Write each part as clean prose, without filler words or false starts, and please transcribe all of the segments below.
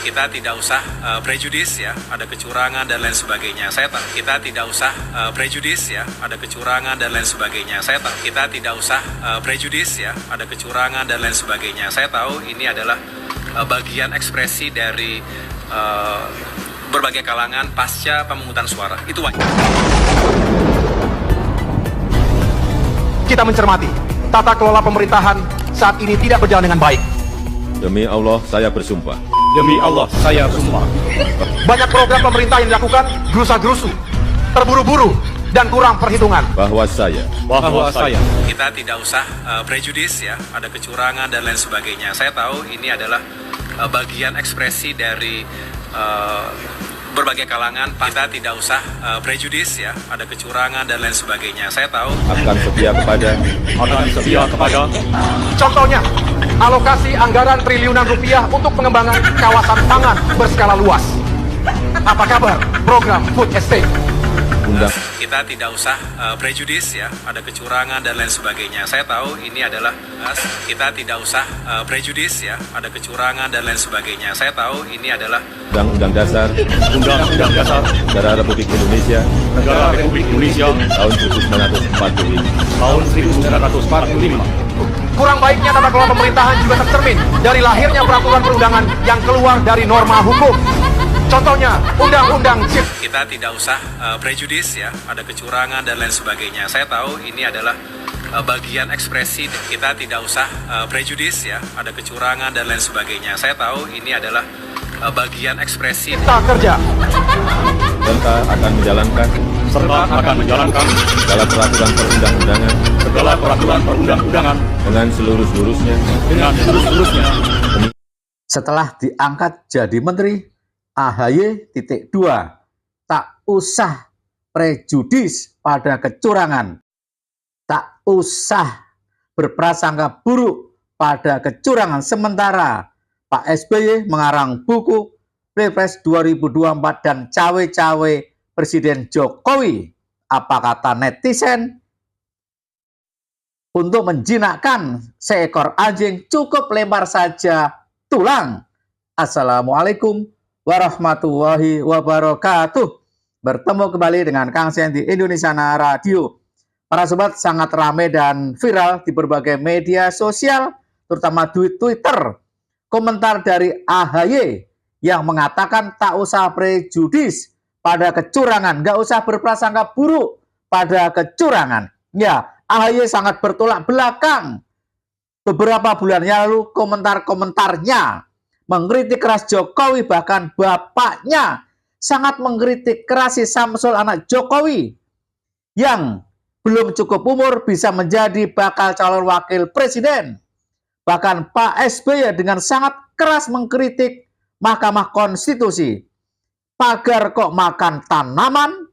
kita tidak usah prejudis ya, ada kecurangan dan lain sebagainya. Saya tahu kita tidak usah prejudis ya, ada kecurangan dan lain sebagainya. Saya tahu kita tidak usah prejudis ya, ada kecurangan dan lain sebagainya. Saya tahu ini adalah bagian ekspresi dari berbagai kalangan pasca pemungutan suara. Itu wajar. Kita mencermati tata kelola pemerintahan saat ini tidak berjalan dengan baik. Demi Allah, saya bersumpah. Demi Allah, saya bersumpah. Banyak program pemerintah yang dilakukan gerusa-gerusu, terburu-buru, dan kurang perhitungan. Bahwa saya Kita tidak usah prejudis ya, ada kecurangan dan lain sebagainya. Saya tahu ini adalah bagian ekspresi dari berbagai kalangan. Kita tidak usah prejudis ya, ada kecurangan dan lain sebagainya. Saya tahu akan setia kepada Contohnya, alokasi anggaran triliunan rupiah untuk pengembangan kawasan pangan berskala luas. Apa kabar program food estate? kita tidak usah prejudis ya, ada kecurangan dan lain sebagainya. Saya tahu ini adalah kita tidak usah prejudis ya, ada kecurangan dan lain sebagainya. Saya tahu ini adalah Undang-Undang Dasar Negara Republik Indonesia tahun 1945. Kurang baiknya tata kelola pemerintahan juga tercermin dari lahirnya peraturan perundangan yang keluar dari norma hukum. Contohnya, Undang-Undang Cipta. kita tidak usah prejudis ya, ada kecurangan dan lain sebagainya. Saya tahu ini adalah bagian ekspresi. Kita tidak usah prejudis ya, ada kecurangan dan lain sebagainya. Saya tahu ini adalah bagian ekspresi. Kerja. Serta akan menjalankan segala peraturan perundang-undangan dengan seluruh-seluruhnya. Setelah diangkat jadi menteri, AHY.2 tak usah prejudis pada kecurangan, tak usah berprasangka buruk pada kecurangan. Sementara Pak SBY mengarang buku Pilpres 2024 dan cawe-cawe Presiden Jokowi. Apa kata netizen? Untuk menjinakkan seekor anjing cukup lempar saja tulang. Assalamualaikum warahmatullahi wabarakatuh. Bertemu kembali dengan Kang Sen di Indonesiana Radio. Para sobat, sangat ramai dan viral di berbagai media sosial, terutama di Twitter. Komentar dari AHY yang mengatakan tak usah prejudis pada kecurangan, nggak usah berprasangka buruk pada kecurangan. Ya, AHY sangat bertolak belakang. Beberapa bulan yang lalu komentar-komentarnya mengkritik keras Jokowi, bahkan bapaknya sangat mengkritik keras si Samsul anak Jokowi yang belum cukup umur bisa menjadi bakal calon wakil presiden. Bahkan Pak SBY dengan sangat keras mengkritik Mahkamah Konstitusi. Pagar kok makan tanaman?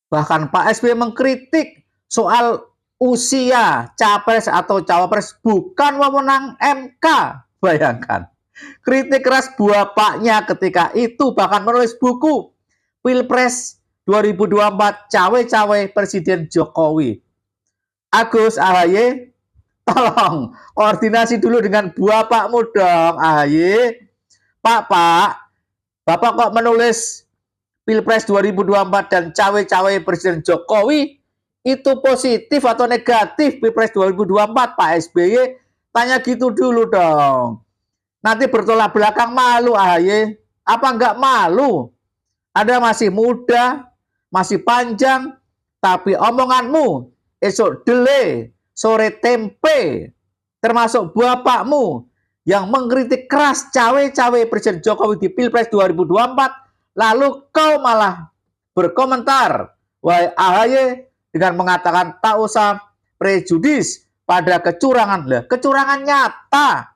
Bahkan Pak SBY mengkritik soal usia capres atau cawapres bukan wewenang MK. Bayangkan. Kritik keras bapaknya ketika itu, bahkan menulis buku Pilpres 2024 cawe-cawe Presiden Jokowi. Agus AHY, tolong koordinasi dulu dengan bapakmu dong AHY. Pak, Bapak kok menulis Pilpres 2024 dan cawe-cawe Presiden Jokowi, itu positif atau negatif Pilpres 2024 Pak SBY? Tanya gitu dulu dong. Nanti bertolak belakang malu AHY. Apa enggak malu? Anda masih muda, masih panjang, tapi omonganmu esok dele, sore tempe. Termasuk bapakmu yang mengkritik keras cawe-cawe Presiden Jokowi di Pilpres 2024. Lalu kau malah berkomentar, wahai AHY, dengan mengatakan tak usah prejudis pada kecurangan. Lah, kecurangan nyata.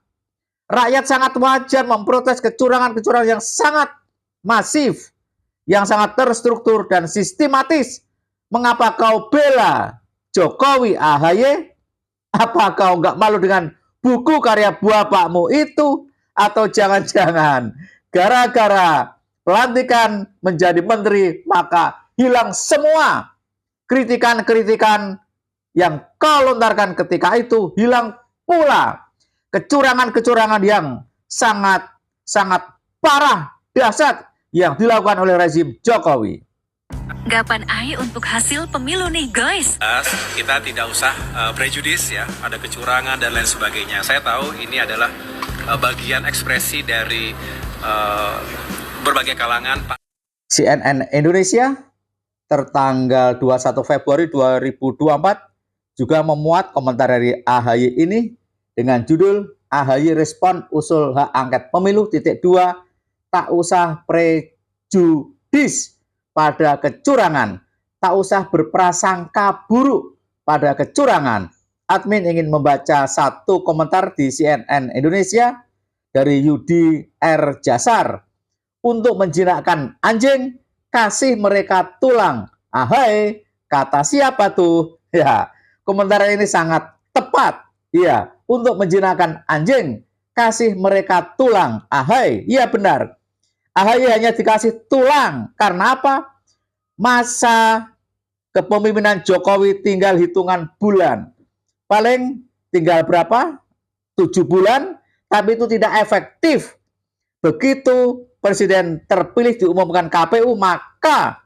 Rakyat sangat wajar memprotes kecurangan-kecurangan yang sangat masif, yang sangat terstruktur dan sistematis. Mengapa kau bela Jokowi AHY? Apa kau nggak malu dengan buku karya bapakmu itu? Atau jangan-jangan gara-gara pelantikan menjadi menteri maka hilang semua kritikan-kritikan yang kau lontarkan ketika itu, hilang pula kecurangan-kecurangan yang sangat parah, dahsyat yang dilakukan oleh rezim Jokowi. Tanggapan AI untuk hasil pemilu nih guys. Kita tidak usah prejudis ya, ada kecurangan dan lain sebagainya. Saya tahu ini adalah bagian ekspresi dari berbagai kalangan. CNN Indonesia tertanggal 21 Februari 2024 juga memuat komentar dari AHY ini dengan judul AHY respon usul hak angket pemilu _2 tak usah prejudis pada kecurangan, tak usah berprasangka buruk pada kecurangan. Admin ingin membaca satu komentar di CNN Indonesia dari Yudi R. Jasar. Untuk menjinakkan anjing, kasih mereka tulang. Ahai, kata siapa tuh? Ya, komentar ini sangat tepat. Ya, untuk menjinakkan anjing, kasih mereka tulang. Ahai, iya benar. Ahai hanya dikasih tulang. Karena apa? Masa kepemimpinan Jokowi tinggal hitungan bulan. Paling tinggal berapa? 7 bulan, tapi itu tidak efektif. Begitu Presiden terpilih diumumkan KPU, maka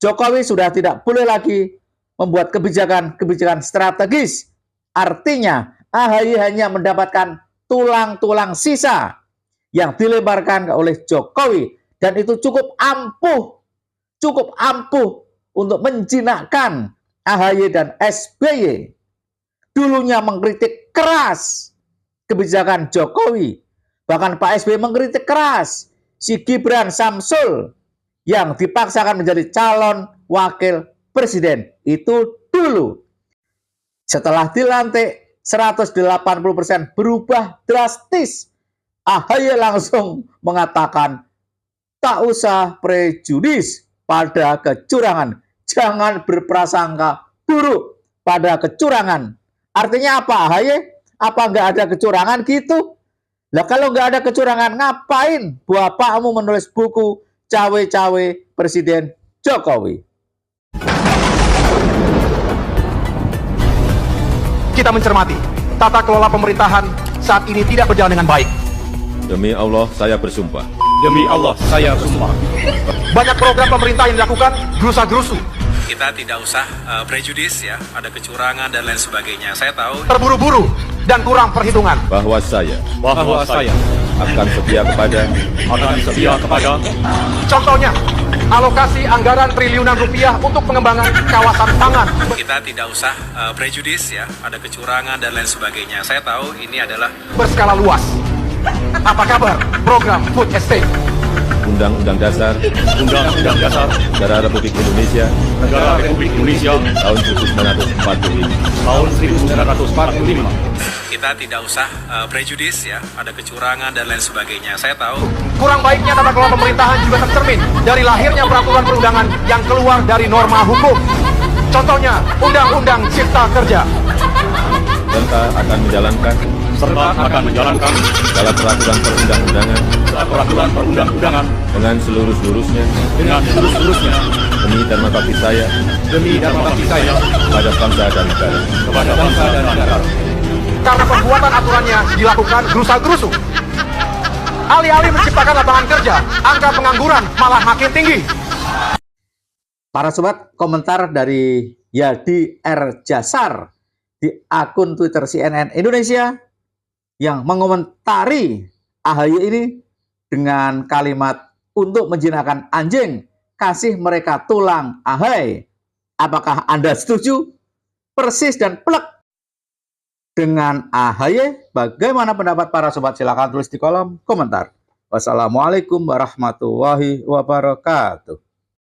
Jokowi sudah tidak boleh lagi membuat kebijakan strategis. Artinya, AHY hanya mendapatkan tulang-tulang sisa yang dilemparkan oleh Jokowi. Dan itu cukup ampuh untuk menjinakkan AHY dan SBY. Dulunya mengkritik keras kebijakan Jokowi. Bahkan Pak SBY mengkritik keras si Gibran Samsul yang dipaksakan menjadi calon wakil presiden. Itu dulu. Setelah dilantik 180% berubah drastis. AHY langsung mengatakan tak usah prejudis pada kecurangan. Jangan berprasangka buruk pada kecurangan. Artinya apa AHY? Apa nggak ada kecurangan gitu? Lah kalau nggak ada kecurangan, ngapain bapakmu menulis buku cawe-cawe Presiden Jokowi? Kita mencermati tata kelola pemerintahan saat ini tidak berjalan dengan baik. Demi Allah, saya bersumpah. Demi Allah, saya bersumpah. Banyak program pemerintah yang dilakukan gerusa-gerusu, Kita tidak usah prejudis ya, ada kecurangan dan lain sebagainya. Saya tahu terburu-buru, dan kurang perhitungan. Bahwa saya Bahwa saya akan setia kepada Contohnya, alokasi anggaran triliunan rupiah untuk pengembangan kawasan pangan. kita tidak usah prejudis ya, ada kecurangan dan lain sebagainya. Saya tahu ini adalah Berskala luas. Apa kabar program Food Estate? Undang-Undang Dasar Undang-Undang Dasar Negara Republik Indonesia Negara Republik Indonesia tahun 1945. tahun 1945. kita tidak usah prejudis ya, ada kecurangan dan lain sebagainya. Saya tahu Kurang baiknya tata kelola pemerintahan juga tercermin dari lahirnya peraturan perundangan yang keluar dari norma hukum. Contohnya, Undang-Undang Cipta Kerja. Serta akan menjalankan segala peraturan perundang-undangan dengan seluruh-seluruhnya demi dharma bakti saya kepada bangsa dan negara. Karena pembuatan aturannya dilakukan gerusa-gerusu. Alih-alih menciptakan lapangan kerja, angka pengangguran malah makin tinggi. Para sobat, komentar dari Yudi R. Jasar di akun Twitter CNN Indonesia yang mengomentari AHY ini dengan kalimat untuk menjinakkan anjing, kasih mereka tulang. Ahai, apakah Anda setuju? Persis dan plek dengan AHY? Bagaimana pendapat para sobat? Silakan tulis di kolom komentar. Wassalamualaikum warahmatullahi wabarakatuh.